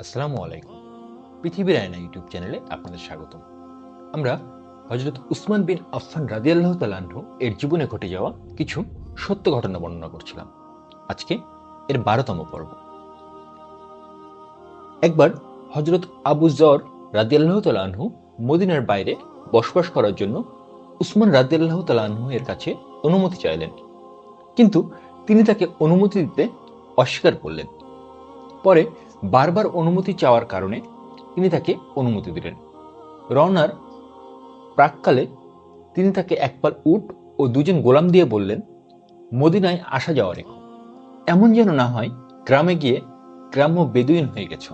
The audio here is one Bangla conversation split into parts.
আসসালামু আলাইকুম। পৃথিবীর আয়না ইউটিউব চ্যানেলে আপনাদের স্বাগতম। আমরা হযরত উসমান বিন আফফান রাদিয়াল্লাহু তাআলা আনহু এর জীবনে ঘটে যাওয়া কিছু সত্য ঘটনা বর্ণনা করছিলাম। আজকে এর ১২তম পর্ব। একবার হযরত আবু যর রাদিয়াল্লাহু তাআলা আনহু মদিনার বাইরে বসবাস করার জন্য উসমান রাদিয়াল্লাহু তাআলা আনহু এর কাছে অনুমতি চাইলেন। কিন্তু তিনি তাকে অনুমতি দিতে অস্বীকার করলেন। পরে বারবার অনুমতি চাওয়ার কারণে তিনি তাকে অনুমতি দিলেন। রওনার প্রাক্কালে তিনি তাকে একপাল উট ও দুজন গোলাম দিয়ে বললেন, মদিনায় আসা যাওয়া রেখো, এমন যেন না হয় গ্রামে গিয়ে গ্রাম্য বেদুইন হয়ে গেছ।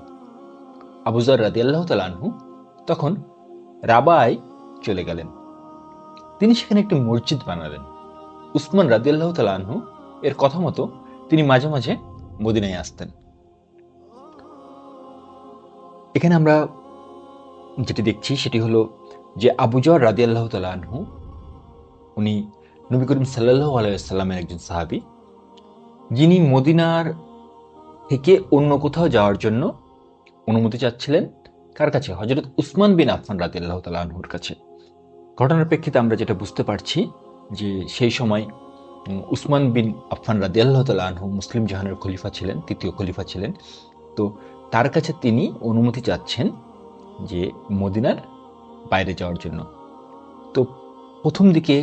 আবু যর রাদিয়াল্লাহু তাআলা আনহু তখন রাবায় চলে গেলেন। তিনি সেখানে একটি মসজিদ বানালেন। উসমান রাদিয়াল্লাহু তাআলা আনহু এর কথা মতো তিনি মাঝে মাঝে মদিনায় আসতেন। এখানে আমরা যেটি দেখছি সেটি হলো যে আবু যর রাদিয়াল্লাহু তাআলা আনহু উনি নবী করিম সাল্লাল্লাহু আলাইহি ওয়াসাল্লামের একজন সাহাবী, যিনি মদিনার থেকে অন্য কোথাও যাওয়ার জন্য অনুমতি চাচ্ছিলেন। কার কাছে? হযরত উসমান বিন আফফান রাদিয়াল্লাহু তাআলা আনহুর কাছে। ঘটনার প্রেক্ষিতে আমরা যেটা বুঝতে পারছি যে সেই সময় উসমান বিন আফফান রাদিয়াল্লাহু তাআলা আনহু মুসলিম জাহানের খলিফা ছিলেন, তৃতীয় খলিফা ছিলেন। তো তার কাছে তিনি অনুমতি চাচ্ছেন যে মদিনার বাইরে যাওয়ার জন্য। তো প্রথম দিকে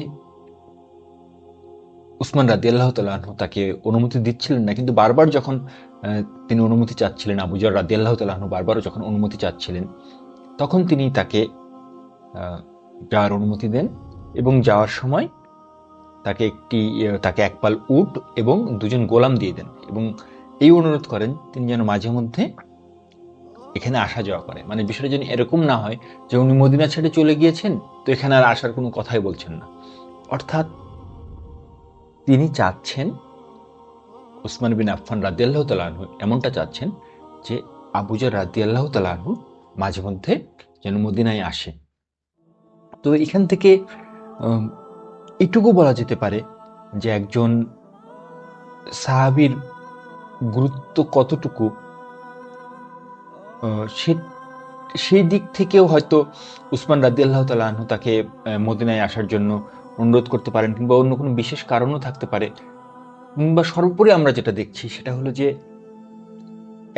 উসমান রাদিয়াল্লাহু তাআলা আনহু তাকে অনুমতি দিচ্ছিলেন না, কিন্তু বারবার যখন তিনি অনুমতি চাচ্ছিলেন, আবু যর রাদিয়াল্লাহু তাআলা আনহু বারবার যখন অনুমতি চাচ্ছিলেন, তখন তিনি তাকে যাওয়ার অনুমতি দেন এবং যাওয়ার সময় তাকে একপাল উট এবং দুজন গোলাম দিয়ে দেন এবং এই অনুরোধ করেন তিনি যেন মাঝে মধ্যে এখানে আসা যাওয়া করে। মানে বিষয়টা যেন এরকম না হয় যে উনি মদিনা ছেড়ে চলে গিয়েছেন, তো এখানে আর আসার কোনো কথাই বলছেন না। অর্থাৎ তিনি চাচ্ছেন, উসমান বিন আফফান রাদিয়াল্লাহু তাআলা আনহু এমনটা চাচ্ছেন যে আবু যর রাদিয়াল্লাহু তাআলা আনহু মাঝে মধ্যে যেন মদিনায় আসে। তো এখান থেকে এটুকু বলা যেতে পারে যে একজন সাহাবীর গুরুত্ব কতটুকু, সেই দিক থেকেও হয়তো উসমান রাদিয়াল্লাহু তাআলা আনহু তাকে মদিনায় আসার জন্য অনুরোধ করতে পারেন, কিংবা অন্য কোনো বিশেষ কারণও থাকতে পারে। কিংবা সর্বোপরি আমরা যেটা দেখছি সেটা হলো যে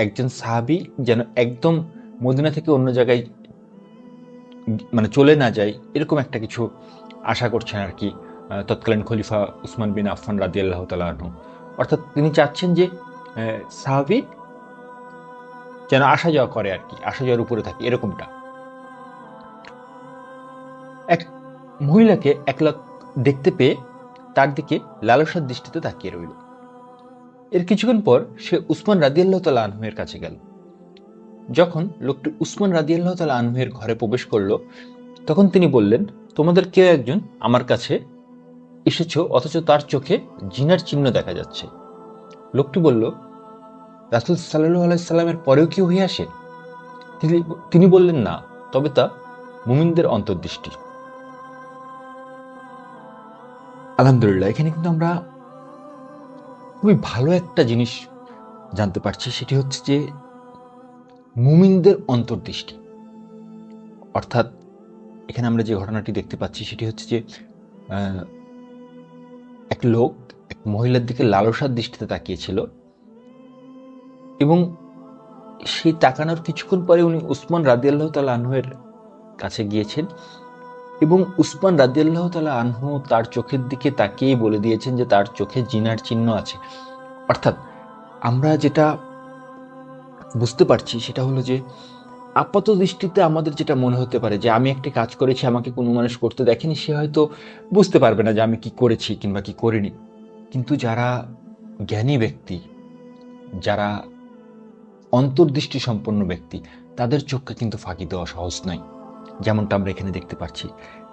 একজন সাহাবী যেন একদম মদিনা থেকে অন্য জায়গায় মানে চলে না যায়, এরকম একটা কিছু আশা করছেন আর কি তৎকালীন খলিফা উসমান বিন আফফান রাদিয়াল্লাহু তাআলা আনহু। অর্থাৎ তিনি চাচ্ছেন যে সাহাবী যেন আসা যাওয়া করে আর কি, আসা যাওয়ার উপরে থাকে এরকমটা। এক মহিলাকে এক লোক দেখতে পেয়ে তার দিকে লালসার দৃষ্টিতে তাকিয়ে রইল। এর কিছুক্ষণ পর সে উসমান রাদিয়াল্লাহু তাআলা আনহু এর কাছে গেল। যখন লোকটি উসমান রাদিয়াল্লাহু তাআলা আনহু এর ঘরে প্রবেশ করলো, তখন তিনি বললেন, তোমাদের কেউ একজন আমার কাছে এসেছো, অথচ তার চোখে জিনার চিহ্ন দেখা যাচ্ছে। লোকটি বলল, রাসূল সাল্লাল্লাহু আলাইহি সাল্লামের পরেও কেউ হয়ে আসে? তিনি বললেন, না, তবে তা মুমিনদের অন্তর্দৃষ্টি। আলহামদুলিল্লাহ, এখানে কিন্তু আমরা খুবই ভালো একটা জিনিস জানতে পারছি, সেটি হচ্ছে যে মুমিনদের অন্তর্দৃষ্টি। অর্থাৎ এখানে আমরা যে ঘটনাটি দেখতে পাচ্ছি সেটি হচ্ছে যে এক লোক এক মহিলার দিকে লালসার দৃষ্টিতে তাকিয়েছিল এবং সেই তাকানোর কিছুক্ষণ পরে উনি উসমান রাদিয়াল্লাহু তাআলা আনহু এর কাছে গিয়েছেন এবং উসমান রাদিয়াল্লাহু তাআলা আনহু তার চোখের দিকে তাকিয়ে বলে দিয়েছেন যে তার চোখে জিনার চিহ্ন আছে। অর্থাৎ আমরা যেটা বুঝতে পারছি সেটা হলো যে আপাত দৃষ্টিতে আমাদের যেটা মনে হতে পারে যে আমি একটি কাজ করেছি, আমাকে কোনো মানুষ করতে দেখেনি, সে হয়তো বুঝতে পারবে না যে আমি কি করেছি কিংবা কি করিনি। কিন্তু যারা জ্ঞানী ব্যক্তি, যারা অন্তর্দৃষ্টি সম্পন্ন ব্যক্তি, তাদের চোখকে কিন্তু ফাঁকি দেওয়া সহজ নয়। যেমনটা আমরা এখানে দেখতে পাচ্ছি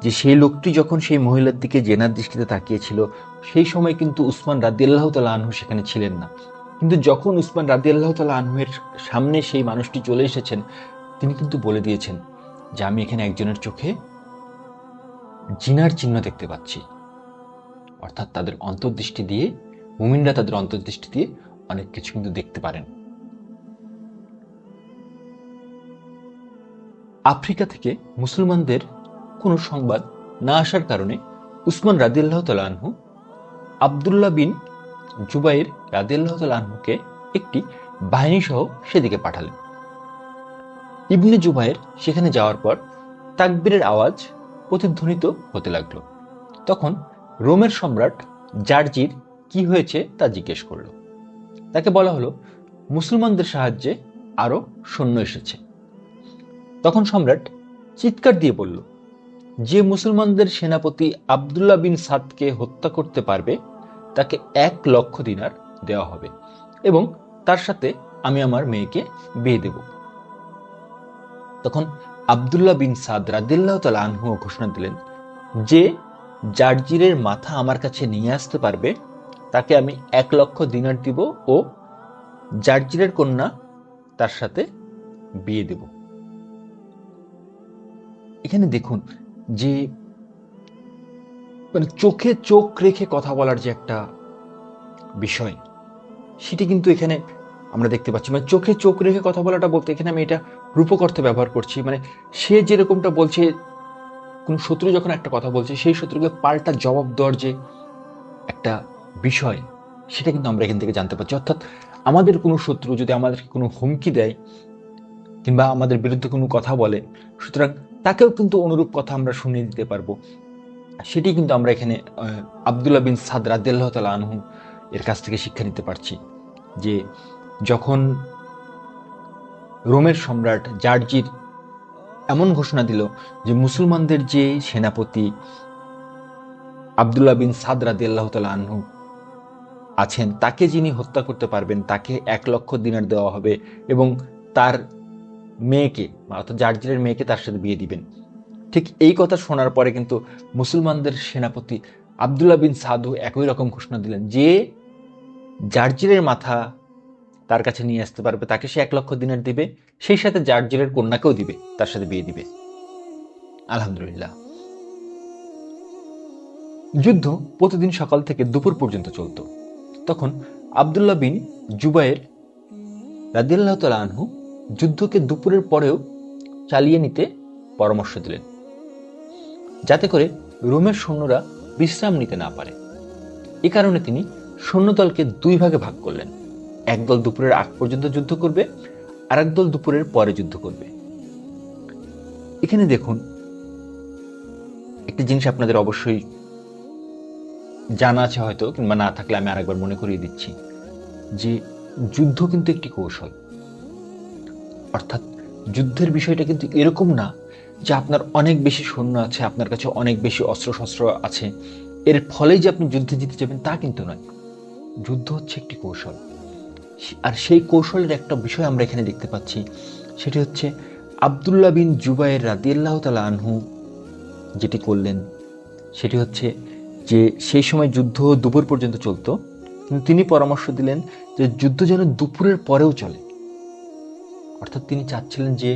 যে সেই লোকটি যখন সেই মহিলার দিকে জেনার দৃষ্টিতে তাকিয়েছিল, সেই সময় কিন্তু উসমান রাদিয়াল্লাহু তাআলা আনহু সেখানে ছিলেন না। কিন্তু যখন উসমান রাদিয়াল্লাহু তাআলা আনহুর সামনে সেই মানুষটি চলে এসেছেন, তিনি কিন্তু বলে দিয়েছেন যে আমি এখানে একজনের চোখে জিনার চিহ্ন দেখতে পাচ্ছি। অর্থাৎ তাদের অন্তর্দৃষ্টি দিয়ে, মুমিনরা তাদের অন্তর্দৃষ্টি দিয়ে অনেক কিছু কিন্তু দেখতে পারেন। আফ্রিকা থেকে মুসলমানদের কোনো সংবাদ না আসার কারণে উসমান রাদিয়াল্লাহু তাআলা আনহু আব্দুল্লাহ বিন জুবাইর রাদিয়াল্লাহু তাআলা আনহুকে একটি বাহিনী সহ সেদিকে পাঠালেন। ইবনে জুবাইর সেখানে যাওয়ার পর তাকবীরের আওয়াজ প্রতিধ্বনিত হতে লাগলো। তখন রোমের সম্রাট জার্জির কি হয়েছে তা জিজ্ঞেস করল। তাকে বলা হলো মুসলমানদের সাহায্যে আরো সৈন্য এসেছে। তখন সম্রাট চিৎকার দিয়ে বলল, যে মুসলমানদের সেনাপতি আব্দুল্লাহ বিন সাদকে হত্যা করতে পারবে তাকে 1,00,000 দিনার দেওয়া হবে এবং তার সাথে আমি আমার মেয়েকে বিয়ে দেব। তখন আব্দুল্লাহ বিন সাদ রাদিয়াল্লাহু তাআলা আনহু ঘোষণা দিলেন, যে জার্জিরের মাথা আমার কাছে নিয়ে আসতে পারবে তাকে আমি 1,00,000 দিনার দিব ও জার্জিরের কন্যা তার সাথে বিয়ে দেব। এখানে দেখুন যে মানে চোখে চোখ রেখে কথা বলার যে একটা বিষয়, সেটি কিন্তু এখানে আমরা দেখতে পাচ্ছি। মানে চোখে চোখ রেখে কথা বলাটা বলতে এখানে আমি এটা রূপক অর্থে ব্যবহার করছি। মানে সে যেরকমটা বলছে, কোন শত্রু যখন একটা কথা বলছে সেই শত্রুকে পাল্টা জবাব দেওয়ার যে একটা বিষয়, সেটা কিন্তু আমরা এখান থেকে জানতে পারছি। অর্থাৎ আমাদের কোনো শত্রু যদি আমাদেরকে কোনো হুমকি দেয় কিংবা আমাদের বিরুদ্ধে কোনো কথা বলে, সুতরাং তাকেও কিন্তু অনুরূপ কথা আমরা শুনিয়ে দিতে পারবো। সেটি কিন্তু আমরা এখানে আব্দুল্লাহ বিন সাদ রাদিয়াল্লাহু তাআলা আনহু এর কাছ থেকে শিক্ষা নিতে পারছি যে যখন রোমের সম্রাট জার্জির এমন ঘোষণা দিল যে মুসলমানদের যে সেনাপতি আব্দুল্লাহ বিন সাদ রাদিয়াল্লাহু তাআলা আনহু আছেন, তাকে যিনি হত্যা করতে পারবেন তাকে 1,00,000 দিনার দেওয়া হবে এবং তার মেয়েকে অর্থাৎ জার্জিরের মেয়েকে তার সাথে বিয়ে দিবেন। ঠিক এই কথা শোনার পরে কিন্তু মুসলমানদের সেনাপতি আব্দুল্লাহ বিন সাদও একই রকম ঘোষণা দিলেন যে জার্জিরের মাথা তার কাছে নিয়ে আসতে পারবে তাকে সে 1,00,000 দিনার দিবে, সেই সাথে জার্জিরের কন্যাকেও দিবে, তার সাথে বিয়ে দিবে। আলহামদুলিল্লাহ। যুদ্ধ প্রতিদিন সকাল থেকে দুপুর পর্যন্ত চলত। তখন আব্দুল্লাহ বিন জুবাইর রাদিয়াল্লাহু তাআলা আনহু যুদ্ধকে দুপুরের পরেও চালিয়ে নিতে পরামর্শ দিলেন, যাতে করে রোমের সৈন্যরা বিশ্রাম নিতে না পারে। এ কারণে তিনি সৈন্যদলকে 2 ভাগে ভাগ করলেন। একদল দুপুরের আগ পর্যন্ত যুদ্ধ করবে, আর একদল দুপুরের পরে যুদ্ধ করবে। এখানে দেখুন একটি জিনিস আপনাদের অবশ্যই জানা আছে হয়তো, কিংবা না থাকলে আমি আরেকবার মনে করিয়ে দিচ্ছি যে যুদ্ধ কিন্তু একটি কৌশল। অর্থাৎ যুদ্ধের বিষয়টা কিন্তু এরকম না যে আপনার অনেক বেশি সৈন্য আছে, আপনার কাছে অনেক বেশি অস্ত্রশস্ত্র আছে, এর ফলেই যে আপনি যুদ্ধে জিতে যাবেন তা কিন্তু নয়। যুদ্ধ হচ্ছে একটি কৌশল, আর সেই কৌশলের একটা বিষয় আমরা এখানে দেখতে পাচ্ছি, সেটি হচ্ছে আব্দুল্লাহ বিন জুবাইর রাদিয়াল্লাহু তাআলা আনহু যেটি করলেন সেটি হচ্ছে যে সেই সময় যুদ্ধ দুপুর পর্যন্ত চলতো, কিন্তু তিনি পরামর্শ দিলেন যে যুদ্ধ যেন দুপুরের পরেও চলে। অর্থাৎ তিনি চাচ্ছিলেন যে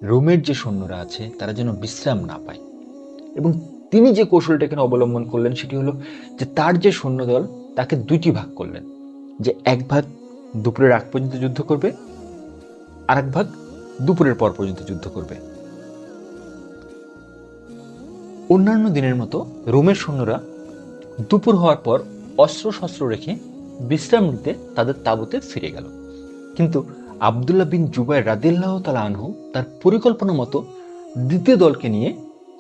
রোমের যে সৈন্যরা আছে তারা যেন বিশ্রাম না পায়। এবং তিনি যে কৌশলটা এখানে অবলম্বন করলেন সেটি হলো যে তার যে সৈন্যদল তাকে 2টি ভাগ করলেন, যে এক ভাগ দুপুরের আগ পর্যন্ত যুদ্ধ করবে, আর এক ভাগ দুপুরের পর পর্যন্ত যুদ্ধ করবে। অন্যান্য দিনের মতো রোমের সৈন্যরা দুপুর হওয়ার পর অস্ত্রশস্ত্র রেখে বিশ্রাম নিতে তাদের তাঁবুতে ফিরে গেল। কিন্তু আব্দুল্লাহ বিন জুবাইর রাদিয়াল্লাহু তাআলা আনহু তার পরিকল্পনা মতো দ্বিতীয় দলকে নিয়ে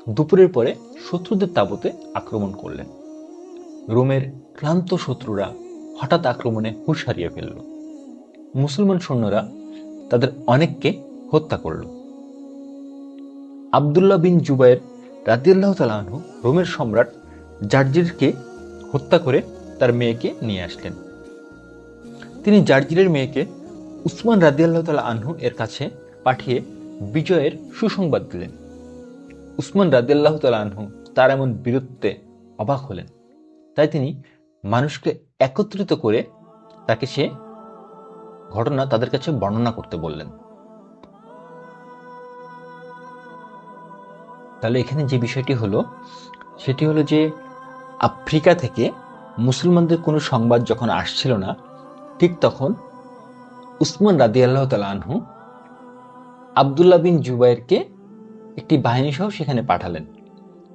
দুপুরের পরে শত্রুদের তাঁবুতে আক্রমণ করলেন। রোমের ক্লান্ত শত্রুরা হঠাৎ আক্রমণে হুঁশ হারিয়ে ফেলল। মুসলমান সৈন্যরা তাদের অনেককে হত্যা করল। আব্দুল্লাহ বিন জুবাইর রাদিয়াল্লাহু তাআলা আনহু রোমের সম্রাট জার্জিরকে হত্যা করে তার মেয়েকে নিয়ে আসলেন। তিনি জার্জিরের মেয়েকে উসমান রাদিয়াল্লাহু তাআলা আনহু এর কাছে পাঠিয়ে বিজয়ের সুসংবাদ দিলেন। উসমান রাদিয়াল্লাহু তাআলা আনহু তার এমন বীরত্বে অবাক হলেন, তাই তিনি মানুষকে একত্রিত করে তাকে সে ঘটনা তাদের কাছে বর্ণনা করতে বললেন। তাহলে এখানে যে বিষয়টি হলো সেটি হলো যে আফ্রিকা থেকে মুসলমানদের কোনো সংবাদ যখন আসছিল না, ঠিক তখন উসমান রাদিয়াল্লাহু তাআলা আনহু আব্দুল্লাহ বিন জুবাইরকে একটি বাহিনী সহ সেখানে পাঠালেন,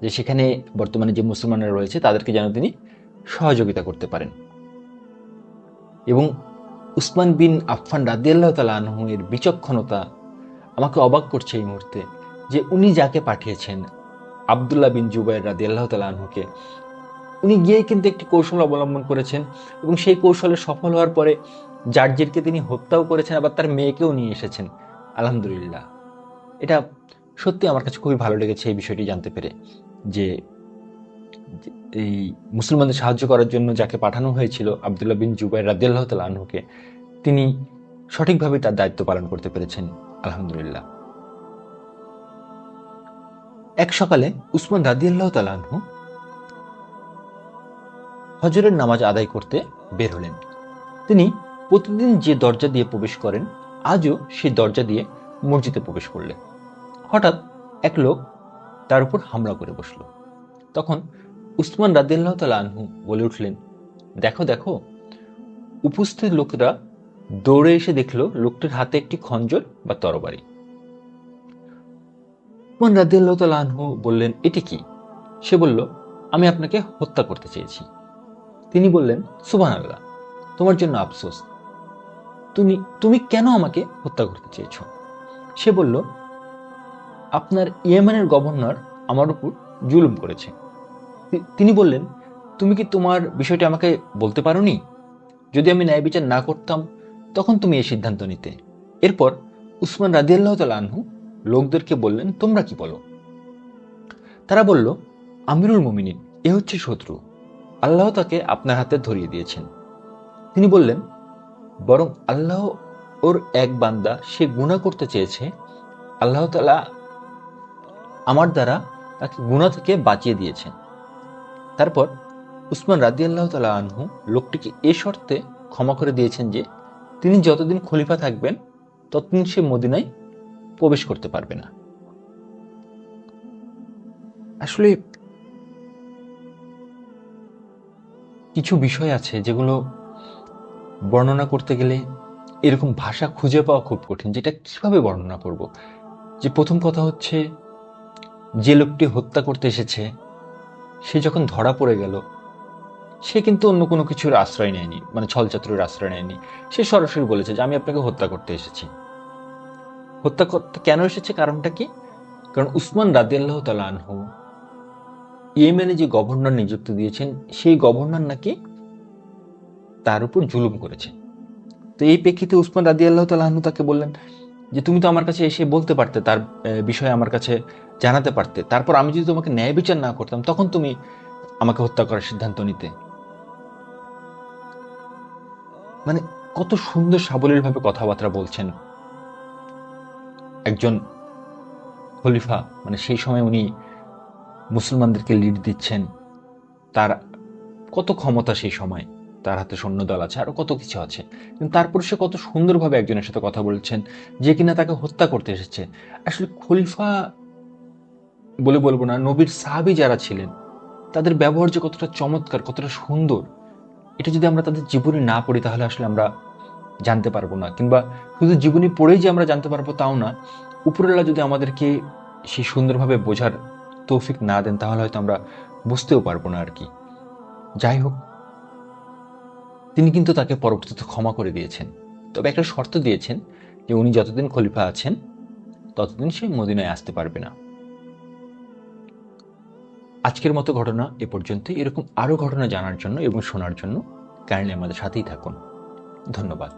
যে সেখানে বর্তমানে যে মুসলমানরা রয়েছে তাদেরকে যেন তিনি সহযোগিতা করতে পারেন। এবং উসমান বিন আফফান রাদিয়াল্লাহু তাআলা আনহু এর বিচক্ষণতা আমাকে অবাক করছে এই মুহূর্তে, যে উনি যাকে পাঠিয়েছেন আব্দুল্লাহ বিন জুবাইর রাদিয়াল্লাহু তাআলা আনহুকে, উনি গিয়ে কিন্তু একটি কৌশল অবলম্বন করেছেন এবং সেই কৌশলে সফল হওয়ার পরে জার্জিরকে তিনি হত্যাও করেছেন, আবার তার মেয়েকেও নিয়ে এসেছেন। আলহামদুলিল্লাহ, এটা সত্যি আমার কাছে খুবই ভালো লেগেছে এই বিষয়টি জানতে পেরে, যে এই মুসলমানদের সাহায্য করার জন্য যাকে পাঠানো হয়েছিল আব্দুল্লাহ বিন জুবাইর রাদিয়াল্লাহু তাআলা আনহুকে, তিনি সঠিকভাবে তার দায়িত্ব পালন করতে পেরেছেন। আলহামদুলিল্লাহ। এক সকালে উসমান রাদিয়াল্লাহু তাআলা আনহু হজরের নামাজ আদায় করতে বের হলেন। তিনি প্রতিদিন যে দরজা দিয়ে প্রবেশ করেন, আজও সেই দরজা দিয়ে মসজিদে প্রবেশ করলেন। হঠাৎ এক লোক তার উপর হামলা করে বসল। তখন উসমান রাদিয়াল্লাহু তাআলা আনহু বলে উঠলেন, দেখো দেখো। উপস্থিত লোকেরা দৌড়ে এসে দেখল লোকটির হাতে একটি খঞ্জর বা তরবারি। উসমান রাদিয়াল্লাহু তাআলা আনহু বললেন, এটি কি? সে বলল, আমি আপনাকে হত্যা করতে চেয়েছি। তিনি বললেন, সুবহানাল্লাহ, তোমার জন্য আফসোস। তুমি কেন আমাকে হত্যা করতে চেয়েছ? সে বলল, আপনার ইয়েমেনের গভর্নর আমার উপর জুলুম করেছে। তিনি বললেন, তুমি কি তোমার বিষয়টি আমাকে বলতে পারোনি? যদি আমি ন্যায় বিচার না করতাম তখন তুমি এই সিদ্ধান্ত নিতে। এরপর উসমান রাদিয়াল্লাহু তাআলা আনহু লোকদেরকে বললেন, তোমরা কি বলো? তারা বলল, আমিরুল মুমিনিন, এ হচ্ছে শত্রু, আল্লাহ তাকে আপনার হাতে ধরিয়ে দিয়েছেন। তিনি বললেন, বরং আল্লাহ ওর এক বান্দা, সে গুনাহ করতে চেয়েছে, আল্লাহ তাআলা আমার দ্বারা তাকে গুনাহ থেকে বাঁচিয়ে দিয়েছেন। তারপর উসমান রাদিয়াল্লাহু তাআলা আনহু লোকটিকে এ শর্তে ক্ষমা করে দিয়েছেন যে তিনি যতদিন খলিফা থাকবেন ততদিন সে মদিনায় প্রবেশ করতে পারবে না। আসলে কিছু বিষয় আছে যেগুলো বর্ণনা করতে গেলে এরকম ভাষা খুঁজে পাওয়া খুব কঠিন, যেটা কিভাবে বর্ণনা করব। যে প্রথম কথা হচ্ছে, যে লোকটি হত্যা করতে এসেছে সে যখন ধরা পড়ে গেল, সে কিন্তু অন্য কোনো কিছুর আশ্রয় নেয়নি, মানে ছলচাতুরের আশ্রয় নেয়নি। সে সরাসরি বলেছে যে আমি আপনাকে হত্যা করতে এসেছি। হত্যা করতে কেন এসেছে, কারণটা কি? কারণ উসমান রাদিয়াল্লাহু তাআলা আনহু ইয়েমেনে যে গভর্নর নিযুক্ত দিয়েছেন, সেই গভর্নর নাকি তার উপর জুলুম করেছে। তো এই প্রেক্ষিতে উসমান রাদিয়াল্লাহু তাআলা আনহু তাকে বললেন যে তুমি তো আমার কাছে এসে বলতে পারতে, তার বিষয়ে আমার কাছে জানাতে পারতে, তারপর আমি যদি তোমাকে ন্যায় বিচার না করতাম তখন তুমি আমাকে হত্যা করার সিদ্ধান্ত নিতে। মানে কত সুন্দর সাবলীলভাবে কথাবার্তা বলছেন একজন খলিফা। মানে সেই সময় উনি মুসলমানদেরকে লিড দিচ্ছেন, তার কত ক্ষমতা সেই সময়, তার হাতে সৈন্যদল আছে, আরো কত কিছু আছে, কিন্তু তারপর সে কত সুন্দরভাবে একজনের সাথে কথা বলছেন যে কিনা তাকে হত্যা করতে এসেছে। আসলে খলিফা বলে বলবো না, নবীর সাহাবী যারা ছিলেন তাদের ব্যবহার যে কতটা চমৎকার, কতটা সুন্দর, এটা যদি আমরা তাদের জীবনী না পড়ি তাহলে আসলে আমরা জানতে পারবো না। কিংবা শুধু জীবনী পড়েই যে আমরা জানতে পারবো তাও না, উপরওয়ালা যদি আমাদেরকে সেই সুন্দরভাবে বোঝার তৌফিক না দেন তাহলে হয়তো আমরা বুঝতেও পারবো না আর কি। যাই হোক, তিনি কিন্তু তাকে পরবর্তীতে ক্ষমা করে দিয়েছেন, তবে একটা শর্ত দিয়েছেন যে উনি যতদিন খলিফা আছেন ততদিন সে মদিনায় আসতে পারবে না। আজকের মতো ঘটনা এ পর্যন্তই। এরকম আরো ঘটনা জানার জন্য এবং শোনার জন্য কাইন্ডলি আমাদের সাথেই থাকুন। ধন্যবাদ।